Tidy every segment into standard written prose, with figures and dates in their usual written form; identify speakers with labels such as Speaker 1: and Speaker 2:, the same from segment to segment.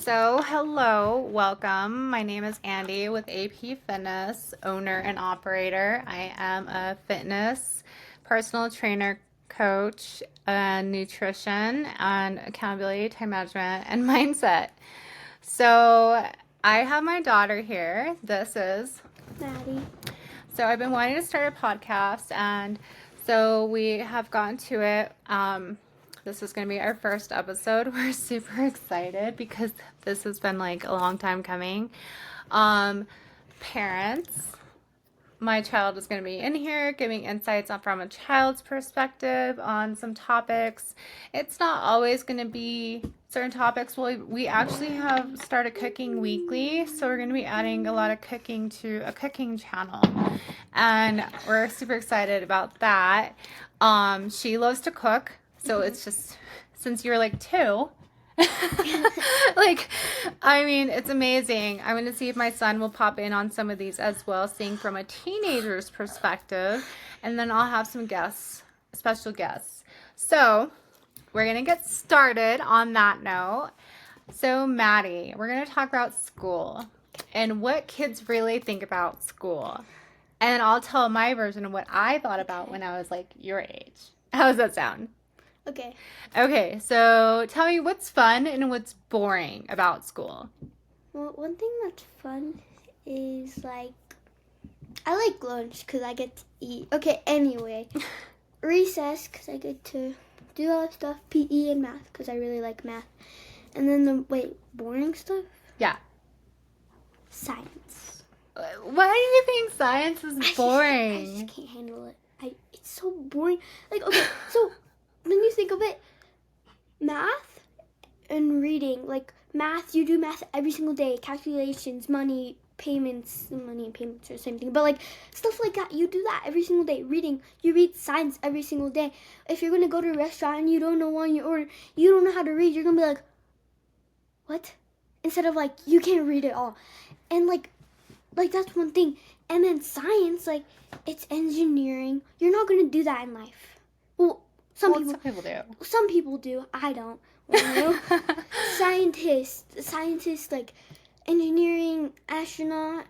Speaker 1: Hello, welcome. My name is Andy with AP Fitness, owner and operator. I am a fitness personal trainer, coach, nutrition, and accountability, time management, and mindset. So, I have my daughter here. This is
Speaker 2: Maddie.
Speaker 1: So I've been wanting to start a podcast, and so we have gotten to it. This is going to be our first episode. We're super excited because this has been like a long time coming. Parents, my child is going to be in here giving insights from a child's perspective on some topics. It's not always going to be certain topics. Well, we actually have started cooking weekly, so we're going to be adding a lot of cooking to a cooking channel, and we're super excited about that. She loves to cook, so it's just since you're like two. It's amazing. I'm going to see if my son will pop in on some of these as well, seeing from a teenager's perspective. And then I'll have some guests, special guests. So we're going to get started on that note. So, Maddie, we're going to talk about school and what kids really think about school. And I'll tell my version of what I thought about when I was like your age. How does that sound?
Speaker 2: Okay.
Speaker 1: Okay, so tell me what's fun and what's boring about school.
Speaker 2: Well, one thing that's fun is I like lunch because I get to eat. Okay, anyway. Recess because I get to do all that stuff. PE and math because I really like math. And then boring stuff?
Speaker 1: Yeah.
Speaker 2: Science.
Speaker 1: Why do you think science is boring?
Speaker 2: I just can't handle it. It's so boring. Okay, so when you think of it, math and reading, math, you do math every single day, calculations, money and payments are the same thing, but stuff like that, you do that every single day. Reading, you read science every single day. If you're going to go to a restaurant and you don't know what you order, you don't know how to read, you're going to be like, what? Instead of you can't read it all. And that's one thing. And then science, it's engineering. You're not going to do that in life. Well, some people
Speaker 1: do.
Speaker 2: Some people do. I don't. Scientists engineering, astronauts,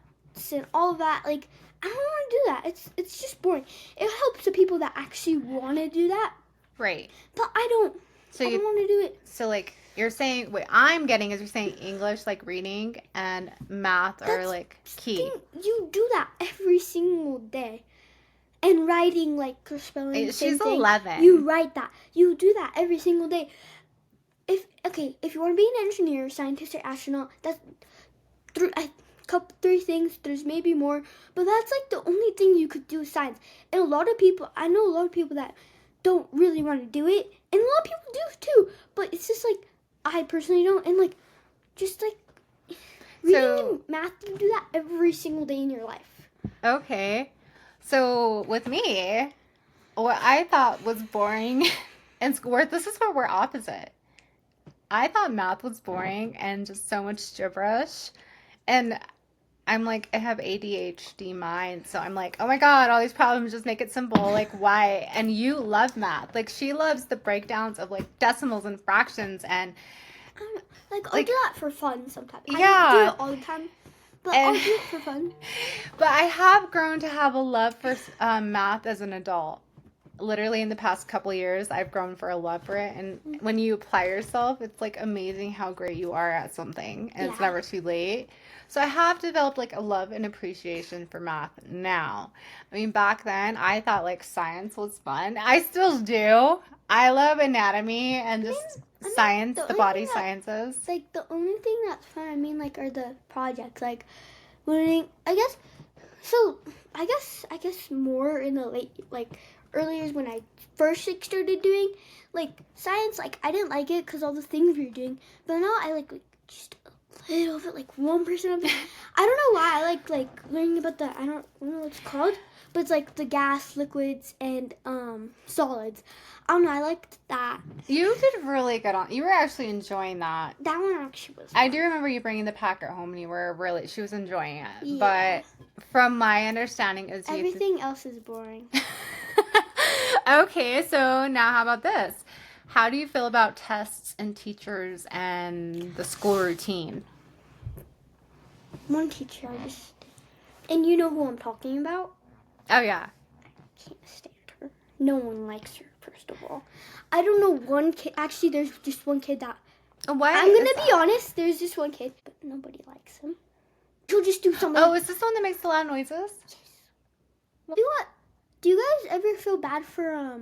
Speaker 2: and all that. I don't want to do that. It's just boring. It helps the people that actually want to do that.
Speaker 1: Right.
Speaker 2: But I don't. I don't want to do it.
Speaker 1: So you're saying what I'm getting is you're saying English, reading and math are key.
Speaker 2: You do that every single day. And writing, spelling,
Speaker 1: she's 11.
Speaker 2: You write that. You do that every single day. If you want to be an engineer, scientist, or astronaut, that's three things. There's maybe more, but that's the only thing you could do with science. And I know a lot of people that don't really want to do it, and a lot of people do too. But it's just I personally don't. And reading and math, you do that every single day in your life.
Speaker 1: Okay. So with me, what I thought was boring in school, this is where we're opposite. I thought math was boring and just so much gibberish. And I'm I have ADHD mind. So I'm oh my God, all these problems, just make it simple. Why? And you love math. She loves the breakdowns of decimals and fractions. And
Speaker 2: I'll do that for fun sometimes.
Speaker 1: Yeah.
Speaker 2: I don't do it all the time. But I'll do it for fun.
Speaker 1: But I have grown to have a love for math as an adult. Literally in the past couple years, I've grown for a love for it. And when you apply yourself, it's amazing how great you are at something. And It's never too late. So I have developed a love and appreciation for math now. I mean, back then, I thought science was fun. I still do. I love anatomy and just science, the body sciences.
Speaker 2: The only thing that's fun, are the projects. Learning, I guess more in the late, earlier when I first started doing, science, I didn't like it because all the things we were doing. But now I like just a little bit, 1% of it. I don't know why I like learning about I don't know what it's called, but it's the gas, liquids, and solids. I don't know, I liked that.
Speaker 1: You did really good you were actually enjoying that.
Speaker 2: That one actually was fun.
Speaker 1: I do remember you bringing the packet home and she was enjoying it.
Speaker 2: Yeah.
Speaker 1: But from my understanding is
Speaker 2: everything else is boring.
Speaker 1: Okay, so now how about this? How do you feel about tests and teachers and the school routine?
Speaker 2: One teacher, and you know who I'm talking about?
Speaker 1: Oh, yeah.
Speaker 2: Can't stand her. No one likes her, first of all. I don't know one kid. Actually, there's just one kid that.
Speaker 1: Why
Speaker 2: I'm going to be honest. There's just one kid, but nobody likes him. He'll just do something.
Speaker 1: Oh, is this the one that makes the loud noises?
Speaker 2: Yes. Do you guys ever feel bad for,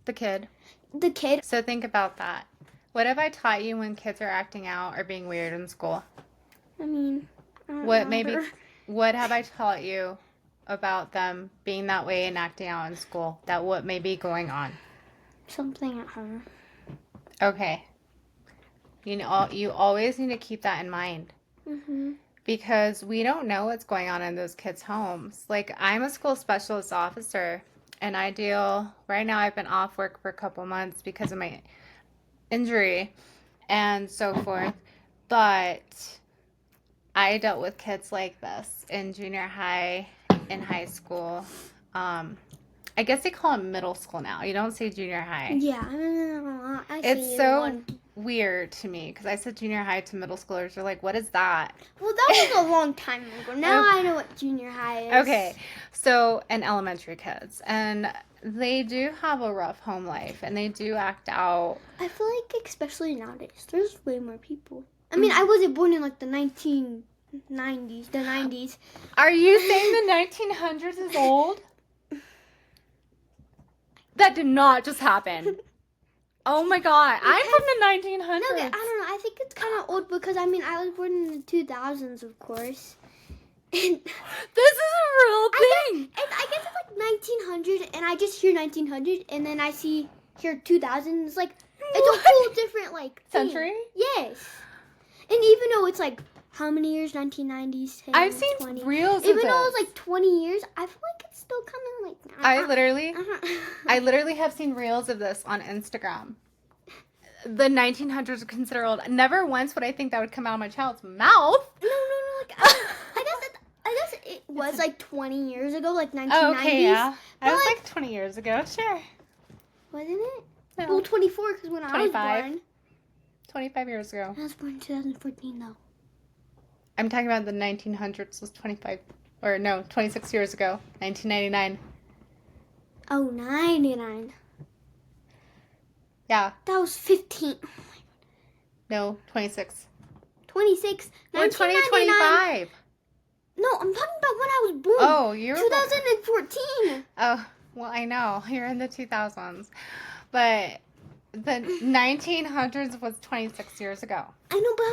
Speaker 1: The kid.
Speaker 2: the kid?
Speaker 1: So think about that. What have I taught you when kids are acting out or being weird in school?
Speaker 2: I mean, I don't
Speaker 1: What
Speaker 2: know
Speaker 1: maybe?
Speaker 2: her.
Speaker 1: What have I taught you about them being that way and acting out in school? That what may be going on?
Speaker 2: Something at home.
Speaker 1: Okay. You always need to keep that in mind.
Speaker 2: Mm-hmm.
Speaker 1: Because we don't know what's going on in those kids' homes. Like, I'm a school specialist officer, and right now I've been off work for a couple months because of my injury and so forth. But I dealt with kids like this in junior high, in high school. I guess they call it middle school now. You don't say junior high.
Speaker 2: Yeah,
Speaker 1: It's so weird to me because I said junior high to middle schoolers. They're like, what is that?
Speaker 2: Well, that was a long time ago. Now I know what junior high is.
Speaker 1: Okay, so, and elementary kids. And they do have a rough home life and they do act out.
Speaker 2: I feel like, especially nowadays, there's way more people. I mean, I wasn't born in like the 1990s, the 90s.
Speaker 1: Are you saying the 1900s is old? That did not just happen. Oh my god, I'm from the 1900s.
Speaker 2: No, I don't know. I think it's kind of old because, I mean, I was born in the 2000s, of course. And
Speaker 1: this is a real thing.
Speaker 2: I guess it's like 1900, and I just hear 1900, and then I hear 2000. It's like, it's a whole different, like, thing.
Speaker 1: Century?
Speaker 2: Yes. And even though it's like, how many years? 1990s, 10,
Speaker 1: I've seen
Speaker 2: 20.
Speaker 1: reels of
Speaker 2: Even
Speaker 1: this.
Speaker 2: though it's like 20 years, I feel like it's still kind of like...
Speaker 1: I literally have seen reels of this on Instagram. The 1900s are considered old. Never once would I think that would come out of my child's mouth.
Speaker 2: No. Like, I guess it was like 20 years ago, like 1990s.
Speaker 1: Oh, okay, yeah. I was
Speaker 2: like,
Speaker 1: like 20 years ago, sure.
Speaker 2: Wasn't it?
Speaker 1: No.
Speaker 2: Well, 24 because when
Speaker 1: 25.
Speaker 2: I was born.
Speaker 1: 25 years ago.
Speaker 2: I was born in 2014 though.
Speaker 1: I'm talking about the 1900s was 26 years ago, 1999.
Speaker 2: Oh, 99.
Speaker 1: Yeah.
Speaker 2: That was 15.
Speaker 1: No, 26.
Speaker 2: 26.
Speaker 1: Or 2025.
Speaker 2: No, I'm talking about when I was born.
Speaker 1: Oh, you're
Speaker 2: 2014.
Speaker 1: Oh, well, I know. You're in the 2000s. But the 1900s was 26 years ago.
Speaker 2: I know, but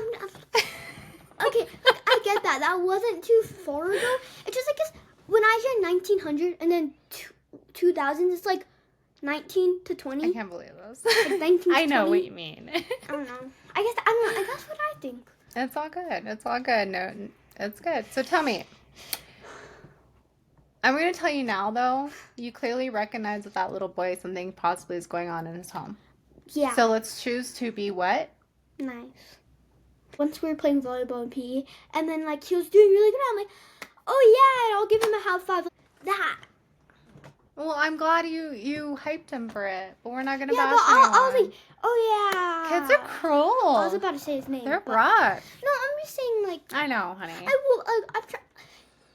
Speaker 2: I'm okay, like, I get that. That wasn't too far ago. It's just like when I hear 1900 and then 2000, it's like 19 to 20.
Speaker 1: I can't believe this.
Speaker 2: Like 19 to
Speaker 1: I know
Speaker 2: 20.
Speaker 1: what you mean.
Speaker 2: I don't know. I guess that's what I think.
Speaker 1: It's all good. It's all good. No, it's good. So tell me. I'm going to tell you now, though. You clearly recognize with that little boy something possibly is going on in his home.
Speaker 2: Yeah.
Speaker 1: So let's choose to be what?
Speaker 2: Nice. Once we were playing volleyball in PE, and then like he was doing really good. I'm like, oh yeah, and I'll give him a high five. That.
Speaker 1: Well, I'm glad you hyped him for it, but we're not going to
Speaker 2: Yeah,
Speaker 1: bash
Speaker 2: but I was
Speaker 1: anyone.
Speaker 2: like, oh yeah.
Speaker 1: Kids are cruel.
Speaker 2: I was about to say his name.
Speaker 1: They're
Speaker 2: but-
Speaker 1: rough.
Speaker 2: No, I'm just saying like.
Speaker 1: I know, honey.
Speaker 2: I've tried.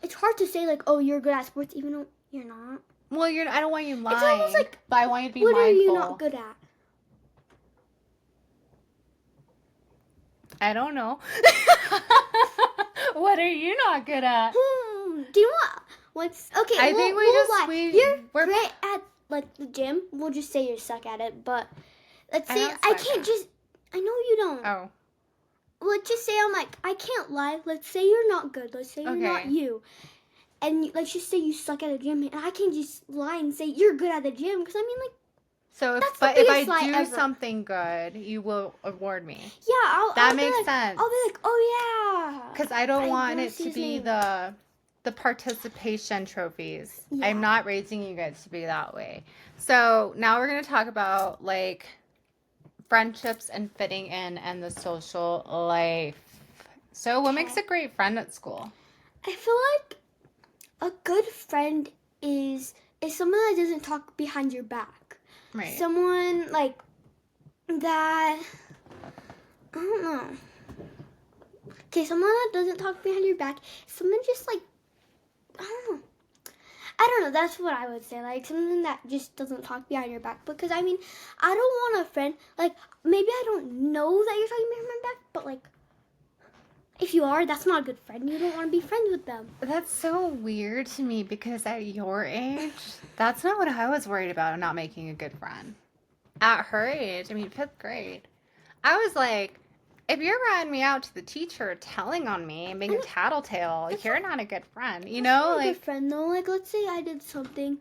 Speaker 2: It's hard to say like, oh, you're good at sports, even though you're not.
Speaker 1: Well, I don't want you lying.
Speaker 2: It's almost like,
Speaker 1: but I want you to be
Speaker 2: what
Speaker 1: mindful.
Speaker 2: are you not good at?
Speaker 1: I don't know. What are you not good at?
Speaker 2: Do you know what? Okay?
Speaker 1: I think
Speaker 2: you're
Speaker 1: we're
Speaker 2: great at like the gym. We'll just say you suck at it, but let's
Speaker 1: I
Speaker 2: say
Speaker 1: don't
Speaker 2: I
Speaker 1: suck
Speaker 2: can't
Speaker 1: at
Speaker 2: just. I know you don't.
Speaker 1: Oh.
Speaker 2: Let's just say I'm like I can't lie. Let's say you're not good. Let's say you're not
Speaker 1: Okay.
Speaker 2: you. And let's just say you suck at the gym, and I can't just lie and say you're good at the gym because I mean like.
Speaker 1: So if
Speaker 2: That's the
Speaker 1: if
Speaker 2: biggest lie
Speaker 1: I do
Speaker 2: ever.
Speaker 1: something good, you will award me.
Speaker 2: Yeah,
Speaker 1: That
Speaker 2: I'll be
Speaker 1: makes
Speaker 2: like,
Speaker 1: sense.
Speaker 2: I'll be like, oh yeah.
Speaker 1: Because I don't want
Speaker 2: wanna
Speaker 1: it
Speaker 2: see
Speaker 1: to
Speaker 2: his
Speaker 1: be
Speaker 2: name.
Speaker 1: the participation trophies.
Speaker 2: Yeah.
Speaker 1: I'm not raising you guys to be that way. So now we're gonna talk about like friendships and fitting in and the social life. So what makes a great friend at school?
Speaker 2: I feel like a good friend is someone that doesn't talk behind your back.
Speaker 1: Right.
Speaker 2: Someone like that I don't know. Okay, someone that doesn't talk behind your back, someone just like I don't know. I don't know. That's what I would say. Like someone that just doesn't talk behind your back. Because I mean, I don't want a friend. Like maybe I don't know that you're talking behind my back, but like if you are, that's not a good friend. You don't want to be friends with them.
Speaker 1: That's so weird to me because at your age, that's not what I was worried about, not making a good friend. At her age, I mean, 5th grade, I was like, if you're riding me out to the teacher telling on me and being a tattletale, you're not a good friend. You know,
Speaker 2: Not a
Speaker 1: like
Speaker 2: good friend though. Like let's say I did something,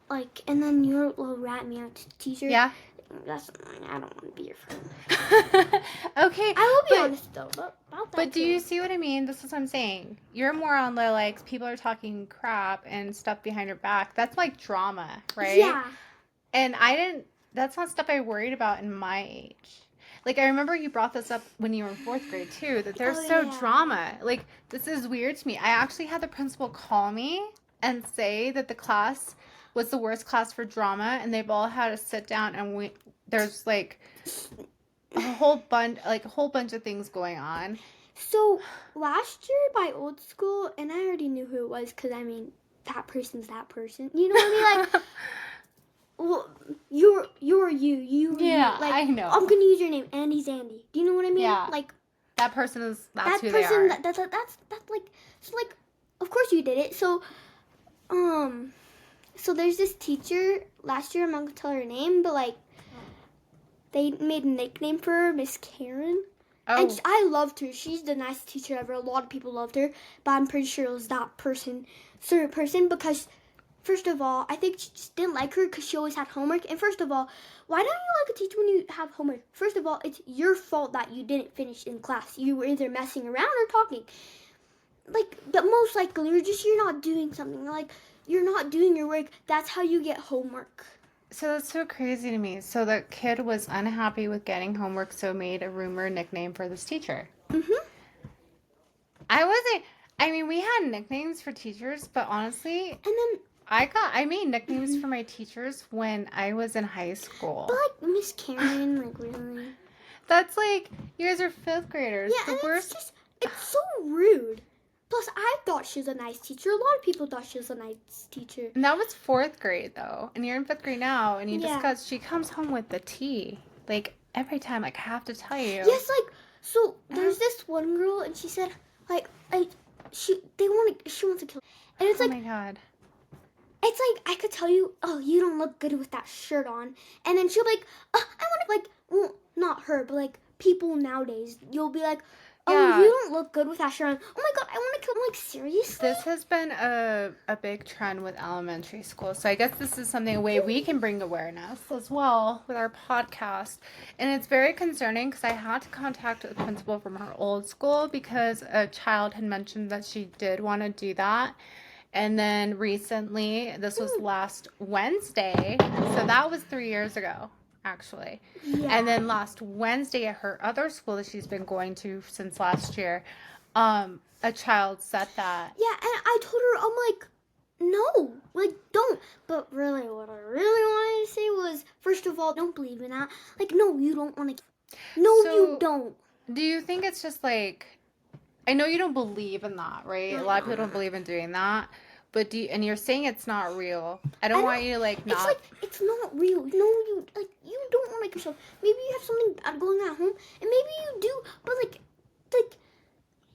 Speaker 2: like, and then you're rat me out to the teacher.
Speaker 1: yeah.
Speaker 2: That's annoying. I don't want to be your friend.
Speaker 1: Okay,
Speaker 2: I will be honest though about that.
Speaker 1: but do you see what I mean? This is what I'm saying. You're more on the like people are talking crap and stuff behind your back. That's like drama, right?
Speaker 2: Yeah.
Speaker 1: And that's not stuff I worried about in my age. Like I remember you brought this up when you were in 4th grade too, that there's drama. Like this is weird to me. I actually had the principal call me and say that the class was the worst class for drama, and they've all had to sit down and there's like a whole bunch of things going on.
Speaker 2: So last year at my old school, and I already knew who it was because I mean that person's that person. You know what I mean? Like, well, you're you.
Speaker 1: Yeah,
Speaker 2: like,
Speaker 1: I know.
Speaker 2: I'm gonna use your name, Andy's Andy. Do you know what I mean?
Speaker 1: Yeah.
Speaker 2: Like
Speaker 1: that person is that's
Speaker 2: that
Speaker 1: who
Speaker 2: person.
Speaker 1: they are.
Speaker 2: That's like so like. Of course you did it. So so there's this teacher last year. I'm not gonna tell her name, but like they made a nickname for her, Miss Karen.
Speaker 1: Oh.
Speaker 2: And I loved her. She's the nicest teacher ever. A lot of people loved her, but I'm pretty sure it was that certain person, because first of all, I think she just didn't like her because she always had homework. And first of all, why don't you like a teacher when you have homework? First of all, it's your fault that you didn't finish in class. You were either messing around or talking. Like, but most likely, you're not doing something. Like, you're not doing your work. That's how you get homework.
Speaker 1: So that's so crazy to me. So the kid was unhappy with getting homework, so made a rumor nickname for this teacher.
Speaker 2: Mm-hmm.
Speaker 1: I mean, we had nicknames for teachers, but honestly,
Speaker 2: And then,
Speaker 1: I made nicknames for my teachers when I was in high school.
Speaker 2: but like, Miss Karen, like, really?
Speaker 1: That's like, you guys are 5th graders.
Speaker 2: Yeah,
Speaker 1: The
Speaker 2: and
Speaker 1: worst.
Speaker 2: it's so rude. Plus, I thought she was a nice teacher. A lot of people thought she was a nice teacher.
Speaker 1: And that was 4th grade, though. And you're in 5th grade now, and you
Speaker 2: Yeah.
Speaker 1: discussed, she comes home with the tea. Like, every time, like, I have to tell you.
Speaker 2: Yes, like, so there's this one girl, and she said, like she wants to kill. And it's
Speaker 1: Oh
Speaker 2: like,
Speaker 1: my God.
Speaker 2: it's like, I could tell you, oh, you don't look good with that shirt on. And then she'll be like, I want to, like, well, not her, but, like, people nowadays. You'll be like, oh,
Speaker 1: Yeah.
Speaker 2: you don't look good with that shirt on. Oh, my God, I want to kill him. Like, seriously?
Speaker 1: This has been a big trend with elementary school. So I guess this is something, a way we can bring awareness as well with our podcast. And it's very concerning because I had to contact the principal from her old school because a child had mentioned that she did want to do that. And then recently, this was last Wednesday, so that was 3 years ago, actually.
Speaker 2: Yeah.
Speaker 1: And then last Wednesday at her other school that she's been going to since last year, a child said that.
Speaker 2: Yeah, and I told her, I'm like, no, like, don't. But really, what I really wanted to say was, first of all, don't believe in that. Like, no, you don't want to. No,
Speaker 1: So,
Speaker 2: you don't.
Speaker 1: Do you think it's just like, I know you don't believe in that, right? A lot of people don't believe in doing that. But and you're saying it's not real. I don't want you to like not.
Speaker 2: It's like, it's not real. No, you don't want to like yourself. Maybe you have something bad going on at home, and maybe you do. But like,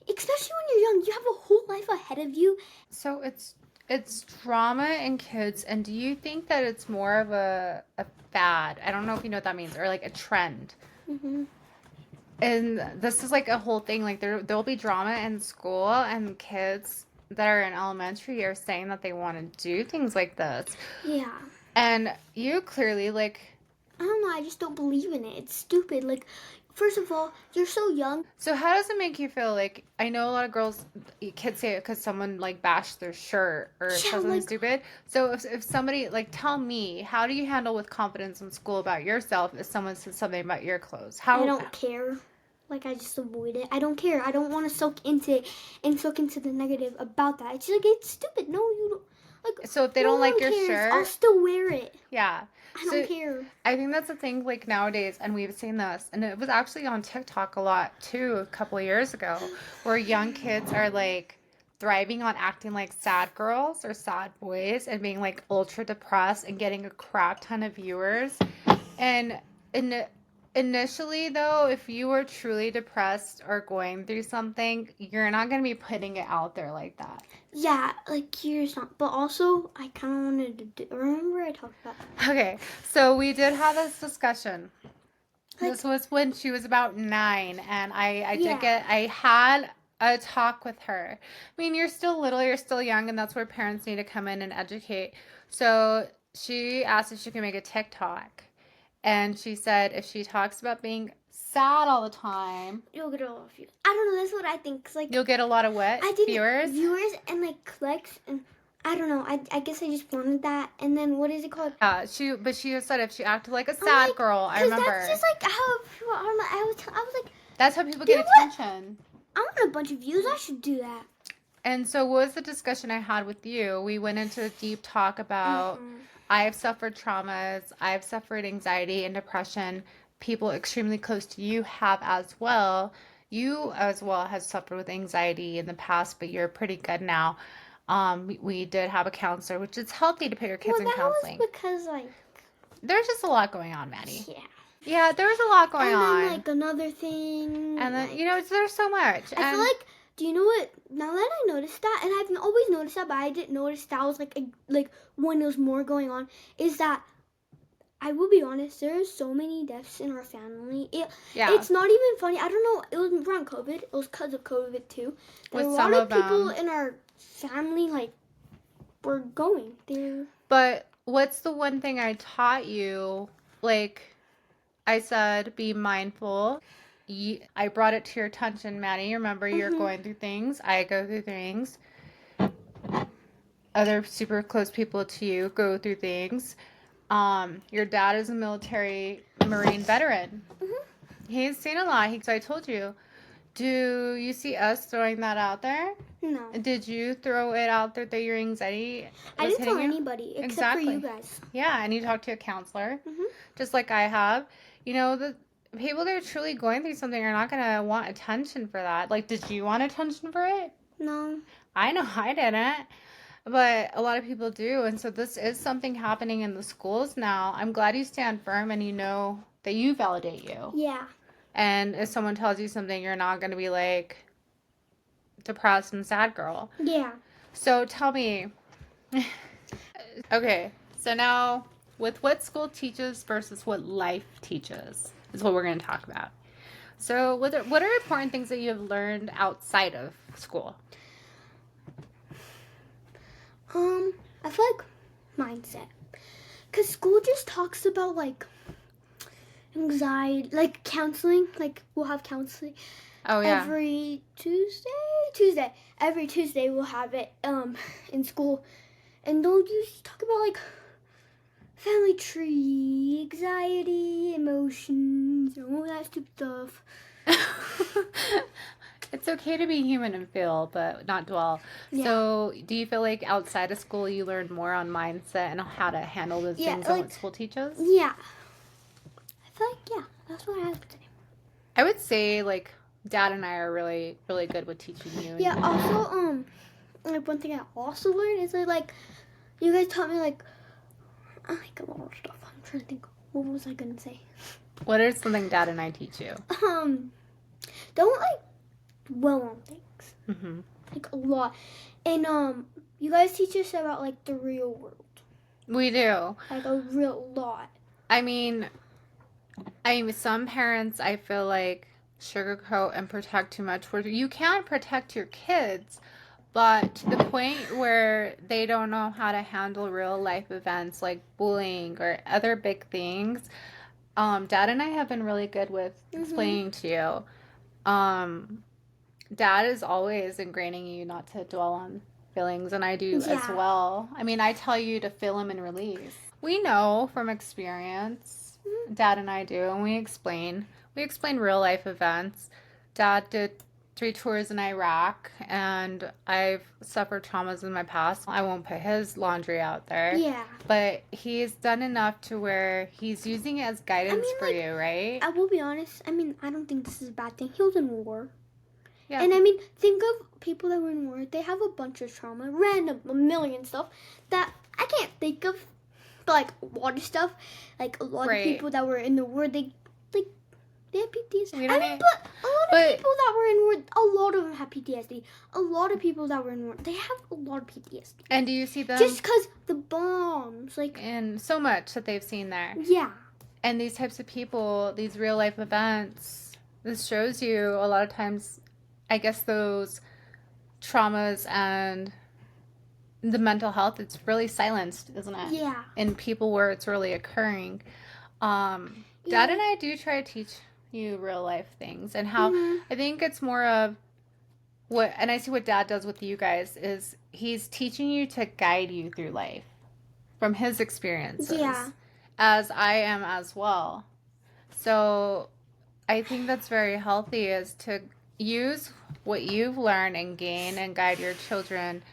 Speaker 2: especially when you're young, you have a whole life ahead of you.
Speaker 1: So it's drama in kids, and do you think that it's more of a fad? I don't know if you know what that means, or like a trend.
Speaker 2: Mm-hmm.
Speaker 1: And this is like a whole thing. Like there'll be drama in school, and kids that are in elementary are saying that they want to do things like this.
Speaker 2: Yeah.
Speaker 1: And you clearly like.
Speaker 2: I don't know. I just don't believe in it. It's stupid. Like, first of all, you're so young.
Speaker 1: So how does it make you feel? Like, I know a lot of kids say it because someone like bashed their shirt or said something
Speaker 2: like,
Speaker 1: stupid. So if somebody, like, tell me, how do you handle with confidence in school about yourself if someone says something about your clothes?
Speaker 2: I don't care. Like, I just avoid it. I don't care. I don't want to soak into it and soak into the negative about that. It's like, it's stupid. No, you don't. Like,
Speaker 1: So if they
Speaker 2: no
Speaker 1: don't like
Speaker 2: one
Speaker 1: your
Speaker 2: cares. I'll
Speaker 1: shirt,
Speaker 2: still wear it.
Speaker 1: yeah.
Speaker 2: I
Speaker 1: So
Speaker 2: don't care.
Speaker 1: I think that's the thing, like nowadays, and we've seen this, and it was actually on TikTok a lot too, a couple of years ago, where young kids are like thriving on acting like sad girls or sad boys and being like ultra depressed and getting a crap ton of viewers. And in, initially, though, if you were truly depressed or going through something, you're not going to be putting it out there like that.
Speaker 2: Yeah, like here's not. But also, I kind of wanted to remember I talked about.
Speaker 1: Okay, so we did have this discussion.
Speaker 2: Like,
Speaker 1: This was when she was about 9, and
Speaker 2: Yeah.
Speaker 1: I had a talk with her. I mean, you're still little, you're still young, and that's where parents need to come in and educate. So she asked if she could make a TikTok, and she said if she talks about being sad all the time,
Speaker 2: You'll get a lot of views. I don't know. That's what I think. 'Cause, like,
Speaker 1: you'll get a lot of what?
Speaker 2: I didn't
Speaker 1: Viewers?
Speaker 2: viewers and like clicks and I don't know. I guess I just wanted that. And then what is it called?
Speaker 1: But she said if she acted like a
Speaker 2: I'm
Speaker 1: sad
Speaker 2: like,
Speaker 1: girl, I
Speaker 2: 'cause
Speaker 1: remember.
Speaker 2: that's just like how people are. I was like,
Speaker 1: That's how people
Speaker 2: You
Speaker 1: get
Speaker 2: know what?
Speaker 1: attention.
Speaker 2: I want a bunch of views. I should do that.
Speaker 1: And so, what was the discussion I had with you? We went into a deep talk about I've suffered traumas, I've suffered anxiety and depression. People extremely close to you have as well. You as well have suffered with anxiety in the past, but you're pretty good now. We did have a counselor, which is healthy to put your kids
Speaker 2: Well,
Speaker 1: in
Speaker 2: that
Speaker 1: counseling.
Speaker 2: was because like
Speaker 1: There's just a lot going on, Maddie.
Speaker 2: yeah.
Speaker 1: Yeah, there's a lot going
Speaker 2: And
Speaker 1: on.
Speaker 2: then like another thing.
Speaker 1: And then,
Speaker 2: like,
Speaker 1: you know, there's so much.
Speaker 2: I feel like. Do you know what? Now that I noticed that, and I've always noticed that, but I didn't notice that was like when there was more going on. Is that I will be honest, there are so many deaths in our family.
Speaker 1: Yeah.
Speaker 2: It's not even funny. I don't know. It was around COVID. It was because of COVID too. There
Speaker 1: With
Speaker 2: were a
Speaker 1: some
Speaker 2: lot of
Speaker 1: of
Speaker 2: people
Speaker 1: them.
Speaker 2: in our family like were going there.
Speaker 1: But what's the one thing I taught you? Like I said, be mindful. I brought it to your attention, Maddie. Remember, you're going through things. I go through things. Other super close people to you go through things. Your dad is a military Marine veteran. He's seen a lot. So I told you. Do you see us throwing that out there?
Speaker 2: No,
Speaker 1: Did you throw it out there that your anxiety
Speaker 2: I
Speaker 1: was
Speaker 2: didn't tell
Speaker 1: hitting you?
Speaker 2: anybody except
Speaker 1: Exactly.
Speaker 2: for you guys.
Speaker 1: Yeah, and you talked to a counselor,
Speaker 2: Mhm.
Speaker 1: just like I have. You know, the people that are truly going through something are not going to want attention for that. Like, did you want attention for it?
Speaker 2: No.
Speaker 1: I know I didn't, but a lot of people do. And so this is something happening in the schools now. I'm glad you stand firm and you know that you validate you.
Speaker 2: Yeah.
Speaker 1: And if someone tells you something, you're not going to be like depressed and sad girl.
Speaker 2: Yeah.
Speaker 1: So tell me, okay, so now with what school teaches versus what life teaches is what we're going to talk about. So what are important things that you have learned outside of school?
Speaker 2: I feel like mindset. Cause school just talks about like anxiety, like counseling. Like we'll have counseling.
Speaker 1: Oh yeah.
Speaker 2: Every Tuesday. Every Tuesday we'll have it in school. And don't you talk about like family tree, anxiety, emotions, and all that stupid stuff.
Speaker 1: It's okay to be human and feel, but not dwell.
Speaker 2: Yeah.
Speaker 1: So, do you feel like outside of school you learn more on mindset and how to handle those things than what school teaches?
Speaker 2: Yeah. I feel like that's what I have to say.
Speaker 1: I would say like Dad and I are really, really good with teaching you.
Speaker 2: Yeah. Also, like one thing I also learned is that like you guys taught me like a lot of stuff. I'm trying to think. What was I gonna say?
Speaker 1: What is something Dad and I teach you?
Speaker 2: Don't like dwell on things.
Speaker 1: Mm-hmm.
Speaker 2: Like a lot, and you guys teach us about like the real world.
Speaker 1: We do.
Speaker 2: Like a real lot.
Speaker 1: I mean, some parents I feel like sugarcoat and protect too much. Where you can protect your kids, but to the point where they don't know how to handle real life events like bullying or other big things. Dad and I have been really good with explaining to you. Dad is always ingraining you not to dwell on feelings, and I do as well. I mean, I tell you to feel them and release. We know from experience, Dad and I do, and we explain real life events. Dad did 3 tours in Iraq, and I've suffered traumas in my past. I won't put his laundry out there.
Speaker 2: Yeah.
Speaker 1: But he's done enough to where he's using it as guidance for you, right?
Speaker 2: I will be honest. I mean, I don't think this is a bad thing. He was in war.
Speaker 1: Yeah.
Speaker 2: And I mean, think of people that were in war. They have a bunch of trauma, random, a million stuff that I can't think of. But like a lot of stuff, like a lot of people that were in the war, they have PTSD. But a lot of people that were in war, a lot of them have PTSD. A lot of people that were in war, they have a lot of PTSD.
Speaker 1: And do you see them?
Speaker 2: Just because the bombs, like.
Speaker 1: And so much that they've seen there.
Speaker 2: Yeah.
Speaker 1: And these types of people, these real life events, this shows you a lot of times, I guess those traumas and the mental health, it's really silenced, isn't it?
Speaker 2: Yeah.
Speaker 1: In people where it's really occurring. Dad and I do try to teach you real life things, and how I think it's more of what, and I see what Dad does with you guys is he's teaching you to guide you through life from his experiences.
Speaker 2: Yeah.
Speaker 1: As I am as well. So I think that's very healthy, is to use what you've learned and gain and guide your children.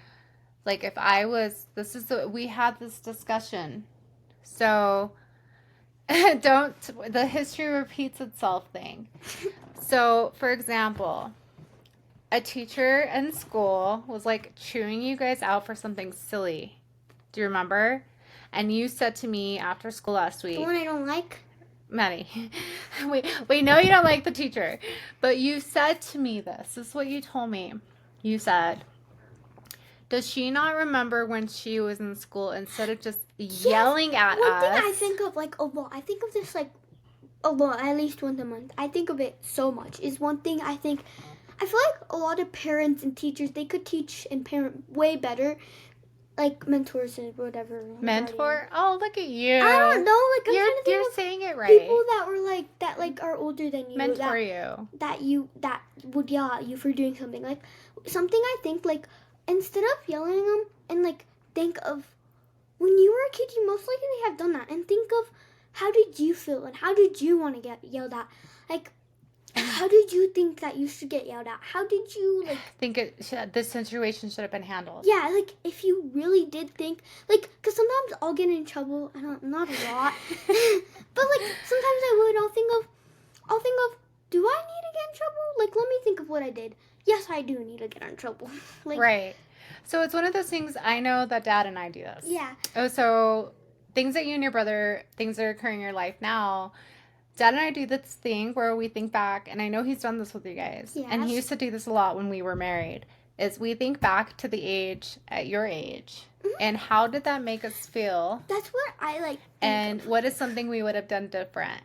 Speaker 1: Like if I was, we had this discussion. So the history repeats itself thing. So for example, a teacher in school was like chewing you guys out for something silly. Do you remember? And you said to me after school last week.
Speaker 2: The one I don't like?
Speaker 1: Maddie, we know you don't like the teacher. But you said to me this. This is what you told me. You said, does she not remember when she was in school, instead of just yelling at us?
Speaker 2: One thing I think of like a lot. I think of this like a lot, at least once a month. I think of it so much. Is one thing I think. I feel like a lot of parents and teachers, they could teach and parent way better. Like mentors and whatever.
Speaker 1: Mentor? Oh, look at you.
Speaker 2: I don't know. Like I'm trying to think
Speaker 1: you're
Speaker 2: of
Speaker 1: saying it right.
Speaker 2: people that were like that, like are older than you.
Speaker 1: Mentor you.
Speaker 2: That would yell at you for doing something. Like something I think like instead of yelling at them and like think of when you were a kid, you most likely have done that, and think of how did you feel and how did you want to get yelled at, like. How did you think that you should get yelled at? How did you, like...
Speaker 1: think this situation should have been handled?
Speaker 2: Yeah, like, if you really did think... Like, because sometimes I'll get in trouble. I don't... Not a lot. But, like, sometimes I would. I'll think of, do I need to get in trouble? Like, let me think of what I did. Yes, I do need to get in trouble. Like,
Speaker 1: right. So it's one of those things, I know that Dad and I do this.
Speaker 2: Yeah.
Speaker 1: Oh, so things that you and your brother, things that are occurring in your life now... Dad and I do this thing where we think back, and I know he's done this with you guys,
Speaker 2: yes.
Speaker 1: and he used to do this a lot when we were married, is we think back to the age, at your age, and how did that make us feel?
Speaker 2: That's what I like.
Speaker 1: And what is something we would have done different?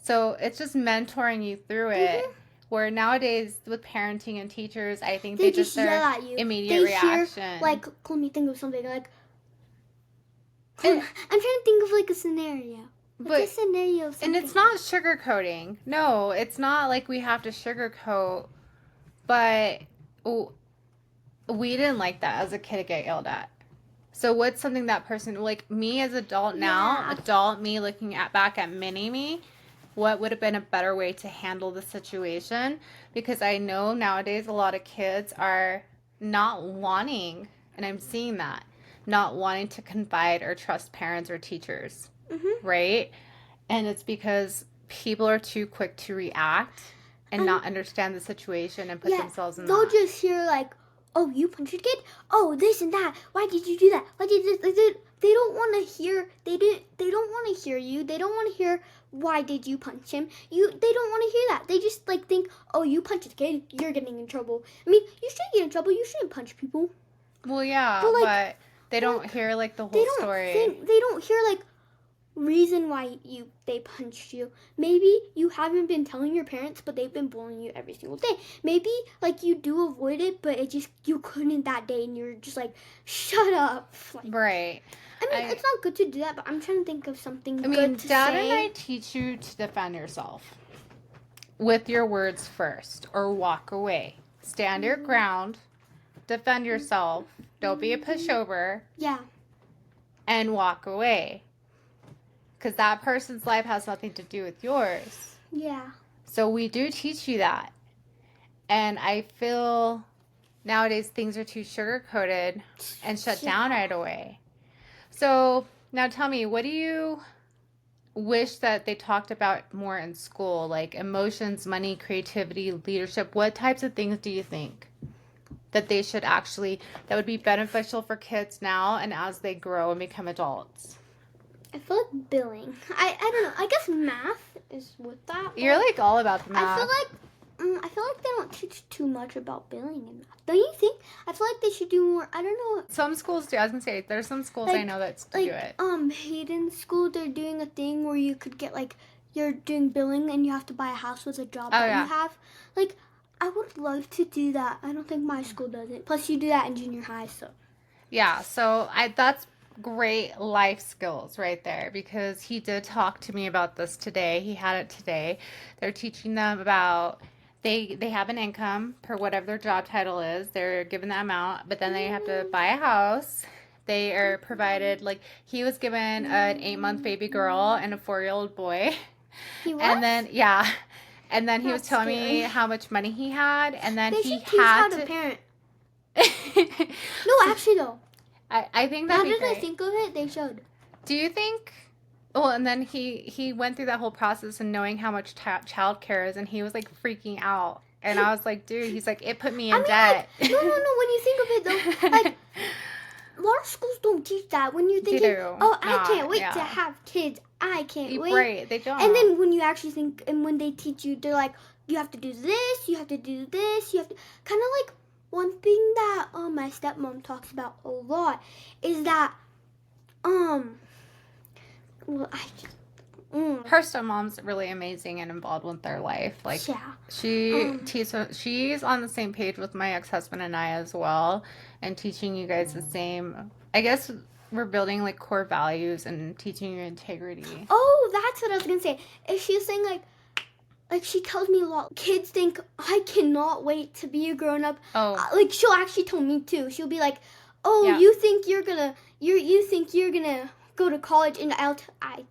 Speaker 1: So it's just mentoring you through it, where nowadays with parenting and teachers, I think they just
Speaker 2: yell at you.
Speaker 1: Immediate reaction.
Speaker 2: Hear, like, let me think of something, like, I'm trying to think of, like, a scenario.
Speaker 1: But,
Speaker 2: a scenario
Speaker 1: and it's not sugarcoating. No, it's not like we have to sugarcoat. But we didn't like that as a kid to get yelled at. So what's something that person, like me as adult now, adult me looking back at mini me, what would have been a better way to handle the situation? Because I know nowadays a lot of kids are not wanting, and I'm seeing that, not wanting to confide or trust parents or teachers. Right? And it's because people are too quick to react and not understand the situation and put themselves in that.
Speaker 2: They'll just hear like, oh, you punched your kid? Oh, this and that. Why did you do that? Why did this? They don't want to hear. They don't want to hear you. They don't want to hear why did you punch him. They don't want to hear that. They just like think, oh, you punched a kid, you're getting in trouble. I mean, you shouldn't get in trouble. You shouldn't punch people.
Speaker 1: Well, yeah, but they don't hear like the whole story.
Speaker 2: They don't hear like reason why they punched you. Maybe you haven't been telling your parents, but they've been bullying you every single day. Maybe like you do avoid it, but it just you couldn't that day, and you're just like, shut up. Like,
Speaker 1: right.
Speaker 2: I mean, it's not good to do that, but I'm trying to think of something good to
Speaker 1: Dad
Speaker 2: say.
Speaker 1: and I teach you to defend yourself with your words first, or walk away. Stand your ground, defend yourself. Don't be a pushover.
Speaker 2: Yeah.
Speaker 1: And walk away. Because that person's life has nothing to do with yours.
Speaker 2: Yeah.
Speaker 1: So we do teach you that. And I feel nowadays things are too sugar coated and shut down right away. So now tell me, what do you wish that they talked about more in school? Like emotions, money, creativity, leadership. What types of things do you think that they should actually, that would be beneficial for kids now and as they grow and become adults?
Speaker 2: I feel like billing. I don't know. I guess math is with that.
Speaker 1: You're like all about the
Speaker 2: I
Speaker 1: math.
Speaker 2: I feel like they don't teach too much about billing in math. Don't you think? I feel like they should do more. I don't know.
Speaker 1: Some schools do. I was gonna say there's some schools I know that do it.
Speaker 2: Hayden School, they're doing a thing where you could get like you're doing billing and you have to buy a house with a job that you have. Like, I would love to do that. I don't think my school does it. Plus, you do that in junior high, so.
Speaker 1: Yeah, so that's great life skills right there because he did talk to me about this today. He had it today. They're teaching them about they have an income per whatever their job title is. They're given that amount, but then they have to buy a house. They are provided like he was given an 8-month baby girl and a 4-year-old boy.
Speaker 2: He was?
Speaker 1: And then and then he was telling me how much money he had, and then
Speaker 2: they
Speaker 1: he
Speaker 2: should teach
Speaker 1: had
Speaker 2: how to
Speaker 1: to
Speaker 2: parent. No, actually though.
Speaker 1: I think that'd be
Speaker 2: Now
Speaker 1: great.
Speaker 2: that I think of it, they should.
Speaker 1: Do you think? Well, and then he went through that whole process and knowing how much childcare is, and he was like freaking out. And I was like, dude, he's like, it put me in debt.
Speaker 2: Like, no. When you think of it though, like a lot of schools don't teach that. When you're thinking, I can't wait to have kids. I can't wait.
Speaker 1: Right, they don't.
Speaker 2: And then when you actually think, and when they teach you, they're like, you have to do this, you have to do this, you have to kind of like one thing that my stepmom talks about a lot is that
Speaker 1: her stepmom's really amazing and involved with their life. Like she's on the same page with my ex-husband and I as well, and teaching you guys the same. I guess we're building like core values and teaching you integrity.
Speaker 2: Oh, that's what I was gonna say. If she's saying like she tells me a lot. Kids think I cannot wait to be a grown up.
Speaker 1: Oh,
Speaker 2: like she'll actually tell me too. She'll be like, "Oh, you think you're gonna go to college?" And I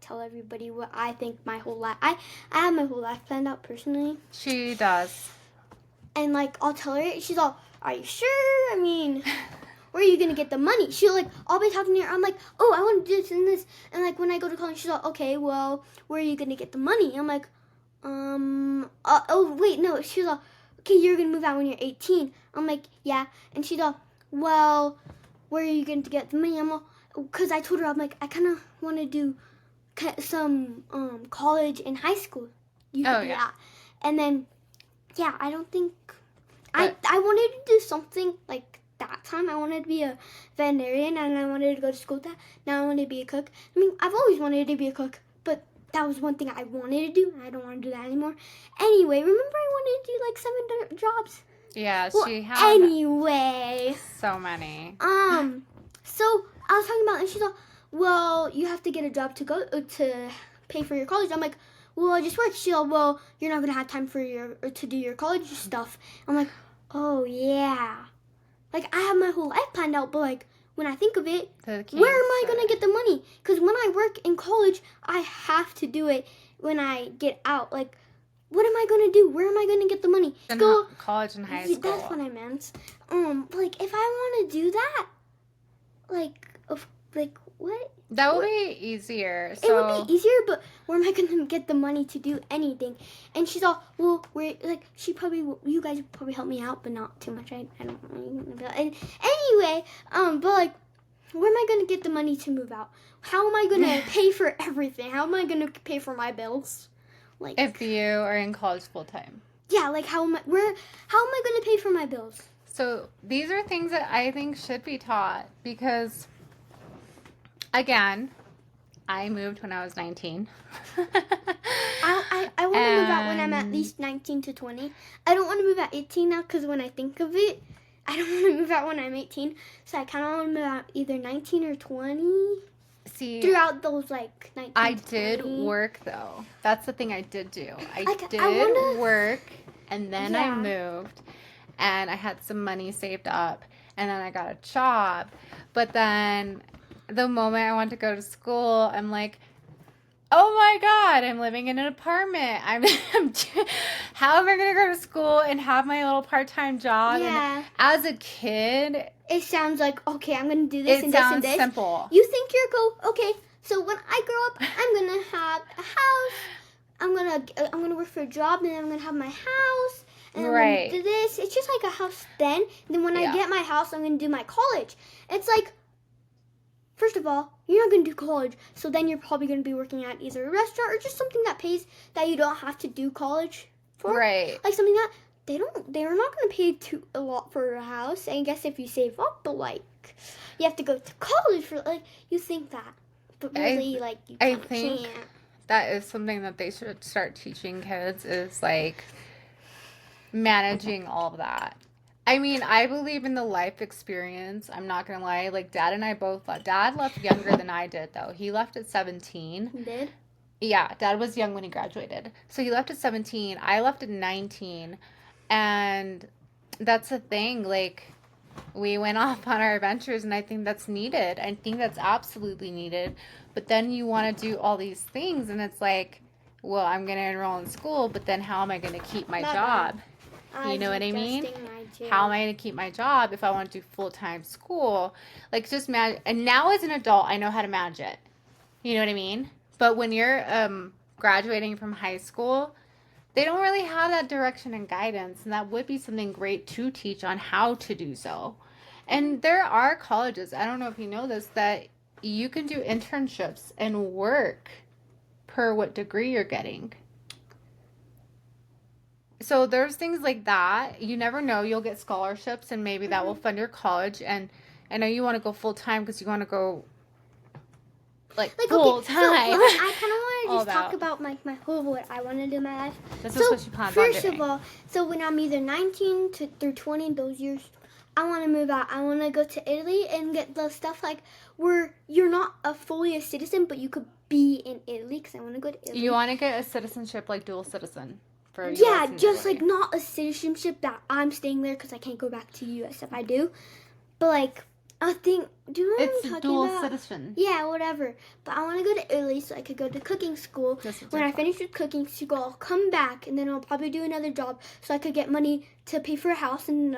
Speaker 2: tell everybody what I think my whole life. I have my whole life planned out personally.
Speaker 1: She does.
Speaker 2: And like I'll tell her, she's all, "Are you sure? I mean, where are you gonna get the money?" I'll be talking to her. I'm like, "Oh, I want to do this and this." And like when I go to college, she's all, "Okay, well, where are you gonna get the money?" I'm like, oh wait, no. She's all, "Okay, you're gonna move out when you're 18." I'm like, "Yeah." And she's all, "Well, where are you going to get the money?" I'm all, because I told her, I'm like, I kind of want to do some college and high school. You could do that. And then, I don't think I wanted to do something like that time. I wanted to be a veterinarian and I wanted to go to school with that. Now I want to be a cook. I mean, I've always wanted to be a cook, but that was one thing I wanted to do, and I don't want to do that anymore. Anyway, remember I wanted to do like 7 jobs?
Speaker 1: Yeah,
Speaker 2: she had anyway.
Speaker 1: So many.
Speaker 2: So I was talking about, and she's like, "Well, you have to get a job to go to pay for your college." I'm like, "Well, I just work." She's like, "Well, you're not gonna have time to do your college stuff." I'm like, "Oh yeah." Like I have my whole life planned out, but like when I think of it, where am I gonna get the money? Because when I work in college, I have to do it when I get out. Like, what am I gonna do? Where am I gonna get the money?
Speaker 1: College and high school.
Speaker 2: That's what I meant. Like if I want to do that, like what?
Speaker 1: That would be easier.
Speaker 2: It would be easier, but where am I gonna get the money to do anything? And she's all, "Well, we're like you guys would probably help me out, but not too much. I don't know." And anyway, but like, where am I gonna get the money to move out? How am I gonna pay for everything? How am I gonna pay for my bills? Like,
Speaker 1: if you are in college full time.
Speaker 2: Yeah, like how am I gonna pay for my bills?
Speaker 1: So these are things that I think should be taught because, again, I moved when I was 19.
Speaker 2: I want to move out when I'm at least 19 to 20. I don't want to move at 18 now because when I think of it, I don't want to move out when I'm 18. So I kind of want to move out either 19 or 20.
Speaker 1: See,
Speaker 2: throughout those like 19
Speaker 1: I
Speaker 2: to 20.
Speaker 1: did work though. That's the thing I did do. I work and then I moved and I had some money saved up and then I got a job. But then the moment I wanted to go to school, I'm like, oh my God, I'm living in an apartment. How am I going to go to school and have my little part-time job? And
Speaker 2: Yeah.
Speaker 1: as a kid,
Speaker 2: It sounds like, okay, I'm going to do this
Speaker 1: it
Speaker 2: and this and
Speaker 1: sounds
Speaker 2: this.
Speaker 1: simple.
Speaker 2: You think okay, so when I grow up, I'm going to have a house. I'm going to work for a job, and then I'm going to have my house. And I'm going to do this. It's just like a house then. And then when I get my house, I'm going to do my college. It's like, first of all, you're not going to do college. So then you're probably going to be working at either a restaurant or just something that pays that you don't have to do college for.
Speaker 1: Right.
Speaker 2: Like something that they're not going to pay a lot for a house. I guess if you save up, but like you have to go to college for, like, you think that. But really, you
Speaker 1: think
Speaker 2: can't.
Speaker 1: that is something that they should start teaching kids, is like managing all of that. I mean, I believe in the life experience. I'm not gonna lie. Like, Dad and I both left. Dad left younger than I did, though. He left at 17.
Speaker 2: You did?
Speaker 1: Yeah, Dad was young when he graduated. So he left at 17. I left at 19. And that's the thing. Like, we went off on our adventures, and I think that's needed. I think that's absolutely needed. But then you want to do all these things, and it's like, well, I'm going to enroll in school, but then how am I going to keep my job? You know what I mean? How am I going to keep my job if I want to do full-time school? Like, just manage. And now as an adult, I know how to manage it. You know what I mean? But when you're graduating from high school, they don't really have that direction and guidance, and that would be something great to teach on how to do so. And there are colleges, I don't know if you know this, that you can do internships and work per what degree you're getting. So there's things like that. You never know. You'll get scholarships, and maybe that will fund your college. And I know you want to go full time because you want to go like full time.
Speaker 2: So, I kind of want to just talk about my whole what I want to do in my life.
Speaker 1: This is what she plans on doing.
Speaker 2: First of all, so when I'm either 19 through 20, those years, I want to move out. I want to go to Italy and get the stuff like where you're not fully a citizen, but you could be in Italy, because I want to go to Italy.
Speaker 1: You want to get a citizenship, like dual citizen. For
Speaker 2: yeah, just like not a citizenship that I'm staying there because I can't go back to U.S. if I do, but like I think, do you know what I'm talking about? It's
Speaker 1: dual citizen.
Speaker 2: Yeah, whatever. But I want to go to Italy so I could go to cooking school. When I finish with cooking school, I'll come back, and then I'll probably do another job so I could get money to pay for a house, and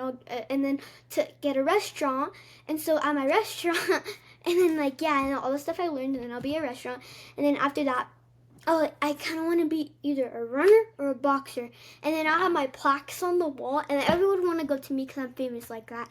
Speaker 2: then to get a restaurant. And so at my restaurant, and then like, yeah, and all the stuff I learned, and then I'll be at a restaurant. And then after that, oh, I kind of want to be either a runner or a boxer. And then I'll have my plaques on the wall, and everyone would want to go to me because I'm famous like that.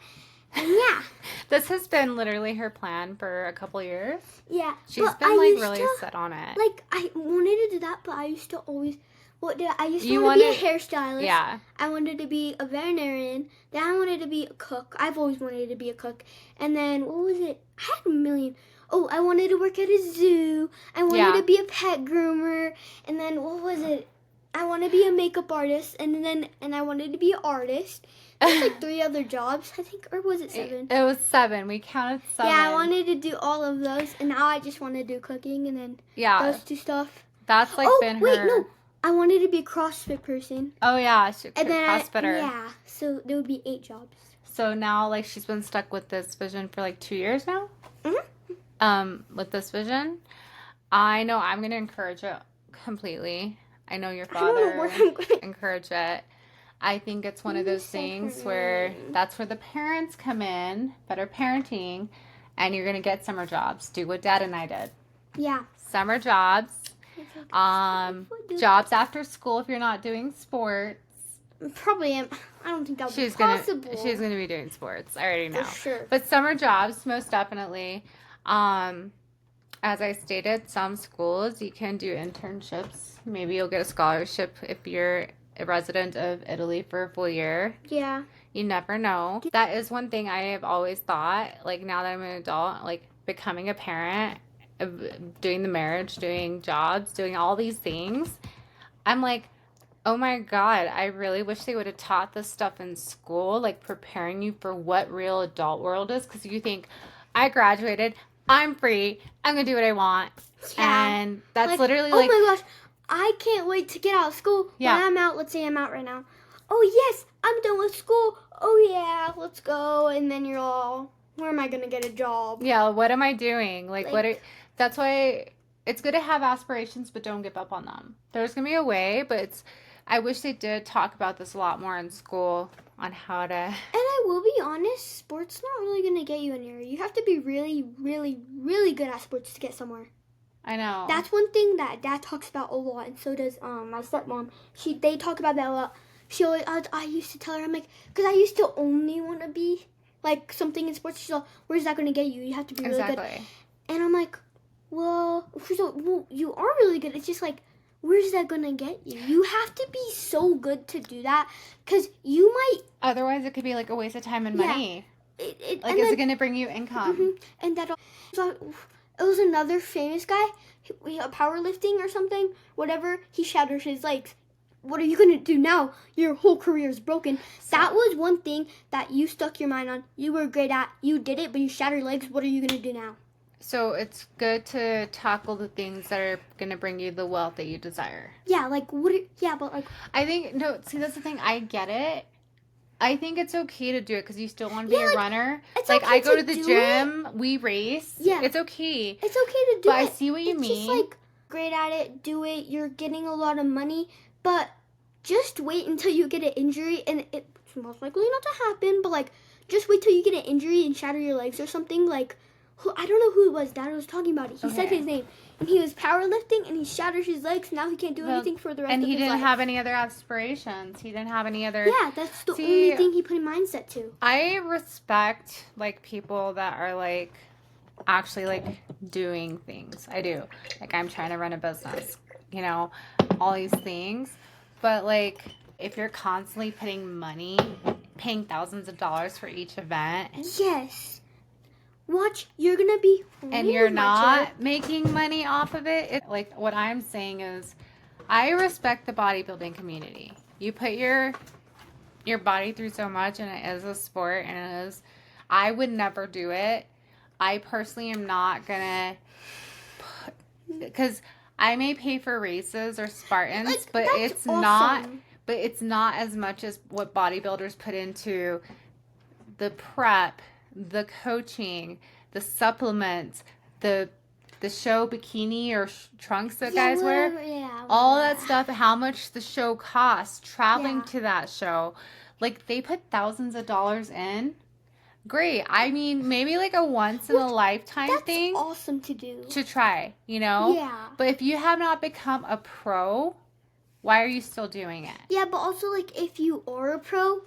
Speaker 2: And yeah.
Speaker 1: This has been literally her plan for a couple years.
Speaker 2: Yeah.
Speaker 1: She's been like really set on it.
Speaker 2: Like, I wanted to do that, but I used to always... I used to want to be a hairstylist.
Speaker 1: Yeah.
Speaker 2: I wanted to be a veterinarian. Then I wanted to be a cook. I've always wanted to be a cook. And then, what was it? I had a million. Oh, I wanted to work at a zoo. I wanted to be a pet groomer. And then, what was it? I want to be a makeup artist. And I wanted to be an artist. There's like 3 other jobs, I think. Or was it 7?
Speaker 1: It was 7. We counted 7.
Speaker 2: Yeah, I wanted to do all of those. And now I just want to do cooking and then those 2 stuff.
Speaker 1: That's like been her...
Speaker 2: wait, no. I wanted to be a CrossFit person.
Speaker 1: Oh, yeah. She's a
Speaker 2: CrossFitter. Yeah. So there would be 8 jobs.
Speaker 1: So now, like, she's been stuck with this vision for like 2 years now? With this vision. I know I'm going to encourage it completely. I know your father encouraged it. I think it's one of those things where that's where the parents come in, better parenting, and you're going to get summer jobs. Do what Dad and I did.
Speaker 2: Yeah.
Speaker 1: Summer jobs. Jobs after school if you're not doing sports.
Speaker 2: Probably am. I don't think that would be possible.
Speaker 1: She's going to be doing sports. I already know.
Speaker 2: For sure.
Speaker 1: But summer jobs, most definitely. As I stated, some schools you can do internships. Maybe you'll get a scholarship if you're a resident of Italy for a full year.
Speaker 2: Yeah.
Speaker 1: You never know. That is one thing I have always thought, like now that I'm an adult, like becoming a parent, doing the marriage, doing jobs, doing all these things. I'm like, oh my God, I really wish they would have taught this stuff in school, like preparing you for what real adult world is. Because you think, I graduated, I'm free, I'm going to do what I want. Yeah. And that's like, literally like...
Speaker 2: Oh my gosh, I can't wait to get out of school. Yeah. When I'm out, let's say I'm out right now. Oh yes, I'm done with school. Oh yeah, let's go. And then you're all, where am I going to get a job?
Speaker 1: Yeah, what am I doing? Like what... That's why it's good to have aspirations, but don't give up on them. There's gonna be a way, but I wish they did talk about this a lot more in school on how to.
Speaker 2: And I will be honest, sports not really gonna get you anywhere. You have to be really, really, really good at sports to get somewhere.
Speaker 1: I know.
Speaker 2: That's one thing that Dad talks about a lot, and so does my stepmom. They talk about that a lot. She always, I used to tell her, I'm like, because I used to only want to be like something in sports. She's like, where's that gonna get you? You have to be really good. And I'm like, well, you are really good. It's just like, where's that gonna get you? You have to be so good to do that, because you might.
Speaker 1: Otherwise, it could be like a waste of time and money.
Speaker 2: Is
Speaker 1: it gonna bring you income?
Speaker 2: Mm-hmm. And that. It was another famous guy, powerlifting or something, whatever. He shattered his legs. What are you going to do now? Your whole career is broken. So, that was one thing that you stuck your mind on. You were great at. You did it, but you shattered your legs. What are you going to do now?
Speaker 1: So it's good to tackle the things that are going to bring you the wealth that you desire.
Speaker 2: Yeah, like, but like.
Speaker 1: I think, no, see, that's the thing. I get it. I think it's okay to do it because you still want to be a runner. Like, okay, I go to the gym, we race. Yeah. It's okay.
Speaker 2: It's okay to do it.
Speaker 1: But I see what you mean.
Speaker 2: It's just like, great at it, do it, you're getting a lot of money, but just wait until you get an injury, and it's most likely not to happen, but like, just wait till you get an injury and shatter your legs or something. Like, I don't know who it was, Dad was talking about it. He said his name. And he was powerlifting, and he shattered his legs. Now he can't do anything for the rest of his life.
Speaker 1: And he didn't have any other aspirations. He didn't have any other.
Speaker 2: Yeah, that's the only thing he put in mindset to.
Speaker 1: I respect like people that are like actually like doing things. I do. Like, I'm trying to run a business, you know, all these things. But like, if you're constantly paying thousands of dollars for each event.
Speaker 2: Yes. Watch, you're gonna be
Speaker 1: and you're not making money off of it. Like, what I'm saying is, I respect the bodybuilding community. You put your body through so much, and it is a sport, and I would never do it. I personally am not gonna, because I may pay for races or Spartans, like, but it's awesome. It's not as much as what bodybuilders put into the prep, the coaching, the supplements, the show bikini or trunks that guys wear, all that stuff, how much the show costs, traveling to that show. Like, they put thousands of dollars in. Great. I mean, maybe like a once in a lifetime thing.
Speaker 2: That's awesome to do.
Speaker 1: To try, you know?
Speaker 2: Yeah.
Speaker 1: But if you have not become a pro, why are you still doing it?
Speaker 2: Yeah, but also, like, if you are a pro,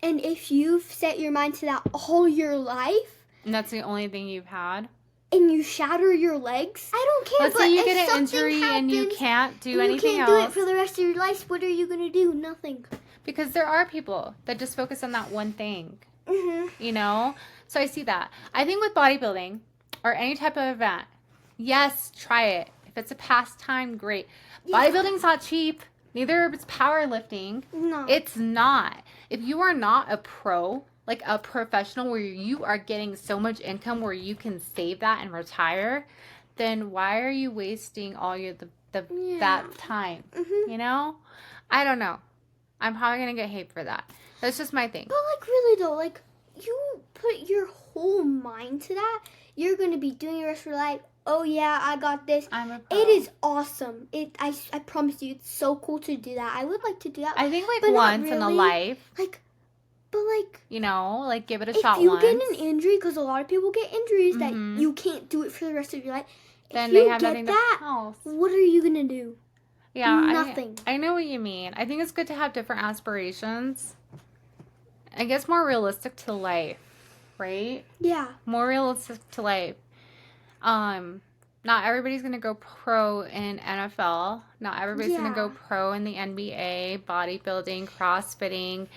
Speaker 2: and if you've set your mind to that all your life,
Speaker 1: and that's the only thing you've had,
Speaker 2: and you shatter your legs, I don't care.
Speaker 1: Let's say you get an injury and you can't do anything else.
Speaker 2: You can't do it for the rest of your life. What are you going to do? Nothing.
Speaker 1: Because there are people that just focus on that one thing.
Speaker 2: Mm-hmm.
Speaker 1: You know? So I see that. I think with bodybuilding or any type of event, yes, try it. If it's a pastime, great. Yeah. Bodybuilding's not cheap. Neither is powerlifting.
Speaker 2: No.
Speaker 1: It's not. If you are not a pro, like a professional where you are getting so much income where you can save that and retire, then why are you wasting all that time?
Speaker 2: Mm-hmm.
Speaker 1: You know? I don't know. I'm probably going to get hate for that. That's just my thing.
Speaker 2: But like, really though, like, you put your whole mind to that, you're going to be doing the rest of your life. Oh yeah, I got this.
Speaker 1: I'm a pro.
Speaker 2: It is awesome. I promise you, it's so cool to do that. I would like to do that.
Speaker 1: I think like once in a life.
Speaker 2: But like,
Speaker 1: you know, like give it a shot
Speaker 2: once.
Speaker 1: If
Speaker 2: you get an injury, because a lot of people get injuries that you can't do it for the rest of your life.
Speaker 1: Then
Speaker 2: if
Speaker 1: they
Speaker 2: you
Speaker 1: have
Speaker 2: get
Speaker 1: nothing
Speaker 2: that,
Speaker 1: else.
Speaker 2: What are you gonna do?
Speaker 1: Yeah,
Speaker 2: nothing.
Speaker 1: I know what you mean. I think it's good to have different aspirations. I guess more realistic to life, right?
Speaker 2: Yeah.
Speaker 1: More realistic to life. Not everybody's gonna go pro in NFL. Not everybody's gonna go pro in the NBA, bodybuilding, CrossFitting,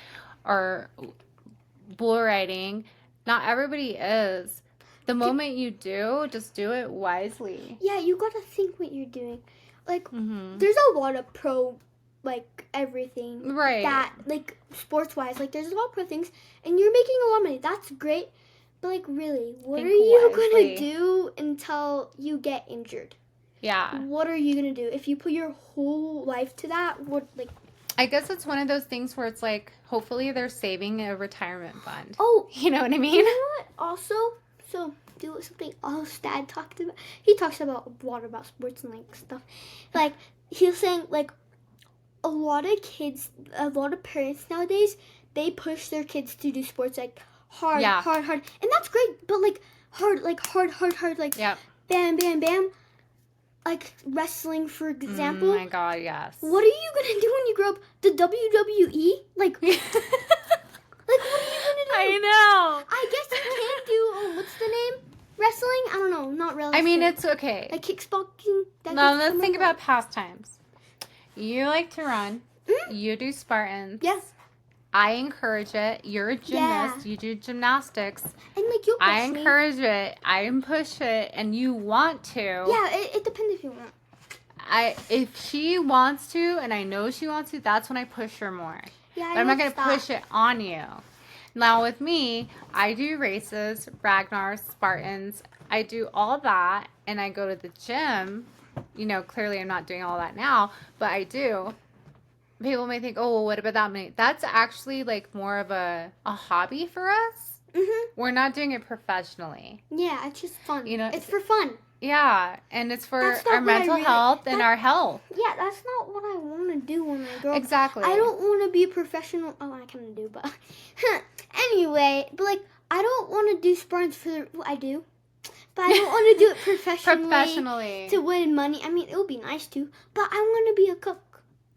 Speaker 1: or bull riding. Not everybody is. The moment you do, just do it wisely.
Speaker 2: Yeah, you gotta think what you're doing. Like, there's a lot of pro, like, everything.
Speaker 1: Right.
Speaker 2: That, like, sports-wise, like, there's a lot of pro things, and you're making a lot of money. That's great. But, like, really, what are you going to do until you get injured?
Speaker 1: Yeah.
Speaker 2: What are you going to do? If you put your whole life to that, what, like...
Speaker 1: I guess it's one of those things where it's like, hopefully they're saving a retirement fund.
Speaker 2: Oh.
Speaker 1: You know what I mean?
Speaker 2: You know what? Also, so, do something else Dad talked about. He talks about a lot about sports and like stuff. Like he was saying, like a lot of parents nowadays, they push their kids to do sports like hard, and that's great. But like hard, like
Speaker 1: Yep.
Speaker 2: bam, bam, bam. Like wrestling, for example.
Speaker 1: Oh my God, yes.
Speaker 2: What are you gonna do when you grow up? The WWE? Like, what are you gonna do?
Speaker 1: I know.
Speaker 2: I guess you can do, what's the name? Wrestling? I don't know, not really.
Speaker 1: I mean, it's okay.
Speaker 2: Like kickboxing?
Speaker 1: Now, let's think about pastimes. You like to run.
Speaker 2: Mm-hmm.
Speaker 1: You do Spartans.
Speaker 2: Yes.
Speaker 1: I encourage it. You're a gymnast.
Speaker 2: Yeah.
Speaker 1: You do gymnastics.
Speaker 2: And like you'll push
Speaker 1: I
Speaker 2: me.
Speaker 1: encourage it. I push it, and you want to.
Speaker 2: Yeah, it depends if you want.
Speaker 1: If she wants to, and I know she wants to, that's when I push her more.
Speaker 2: Yeah,
Speaker 1: But I'm not gonna push it on you. Now with me, I do races, Ragnar, Spartans. I do all that, and I go to the gym. You know, clearly I'm not doing all that now, but I do. People may think, oh, well, what about that many? That's actually like more of a hobby for us.
Speaker 2: Mm-hmm.
Speaker 1: We're not doing it professionally.
Speaker 2: Yeah, it's just fun.
Speaker 1: You know,
Speaker 2: it's for fun.
Speaker 1: Yeah, and it's for
Speaker 2: That's not
Speaker 1: our
Speaker 2: what I
Speaker 1: mental
Speaker 2: really-
Speaker 1: health and our health.
Speaker 2: Yeah, that's not what I want to do when I grow up.
Speaker 1: Exactly.
Speaker 2: I don't want to be a professional. Oh, I kind of do, but anyway. But like, I don't want to do Spartans well, I do, but I don't want to do it professionally to win money. I mean, it would be nice to, but I want to be a cook.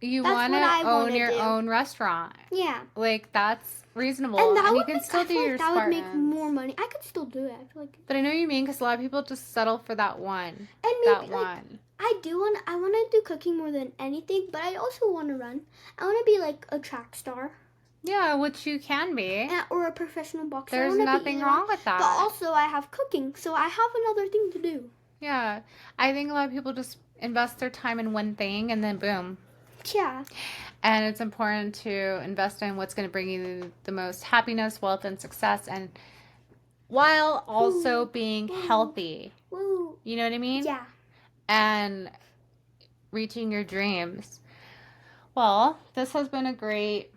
Speaker 1: You
Speaker 2: That's
Speaker 1: want
Speaker 2: what I
Speaker 1: to own
Speaker 2: wanna
Speaker 1: your
Speaker 2: do.
Speaker 1: own restaurant.
Speaker 2: Yeah,
Speaker 1: Like, that's reasonable.
Speaker 2: and that
Speaker 1: you
Speaker 2: would
Speaker 1: can
Speaker 2: make,
Speaker 1: still
Speaker 2: I
Speaker 1: do
Speaker 2: feel
Speaker 1: your
Speaker 2: like that would make
Speaker 1: Spartans.
Speaker 2: more money. I could still do it. I feel like.
Speaker 1: But I know what you mean, because a lot of people just settle for that one.
Speaker 2: And maybe
Speaker 1: That
Speaker 2: like,
Speaker 1: one.
Speaker 2: I want to do cooking more than anything, but I also want to run. I want to be like a track star.
Speaker 1: Yeah, which you can be.
Speaker 2: Or a professional boxer.
Speaker 1: There's nothing wrong with that.
Speaker 2: But also I have cooking, so I have another thing to do.
Speaker 1: Yeah. I think a lot of people just invest their time in one thing and then boom.
Speaker 2: Yeah.
Speaker 1: And it's important to invest in what's going to bring you the most happiness, wealth, and success, and while also being healthy.
Speaker 2: Woo.
Speaker 1: You know what I mean?
Speaker 2: Yeah.
Speaker 1: And reaching your dreams. Well, this has been a great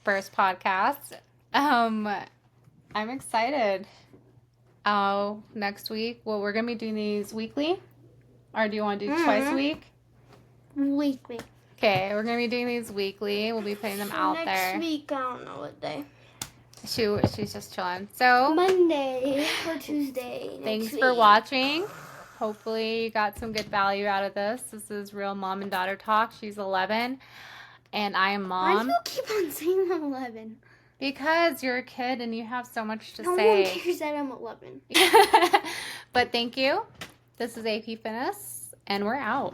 Speaker 1: first podcast. I'm excited. Next week, well, we're gonna be doing these weekly, or do you want to do twice a week?
Speaker 2: Weekly.
Speaker 1: Okay, we're gonna be doing these weekly. We'll be putting them out there.
Speaker 2: Next week, I don't know what day.
Speaker 1: She's just chilling. So
Speaker 2: Monday or Tuesday.
Speaker 1: thanks for watching. Hopefully you got some good value out of this. This is Real Mom and Daughter Talk. She's 11, and I am
Speaker 2: Why
Speaker 1: Mom.
Speaker 2: do you keep on saying I'm 11?
Speaker 1: Because you're a kid and you have so much to
Speaker 2: No
Speaker 1: say.
Speaker 2: one cares that I'm 11.
Speaker 1: But thank you. This is AP Fitness, and we're out.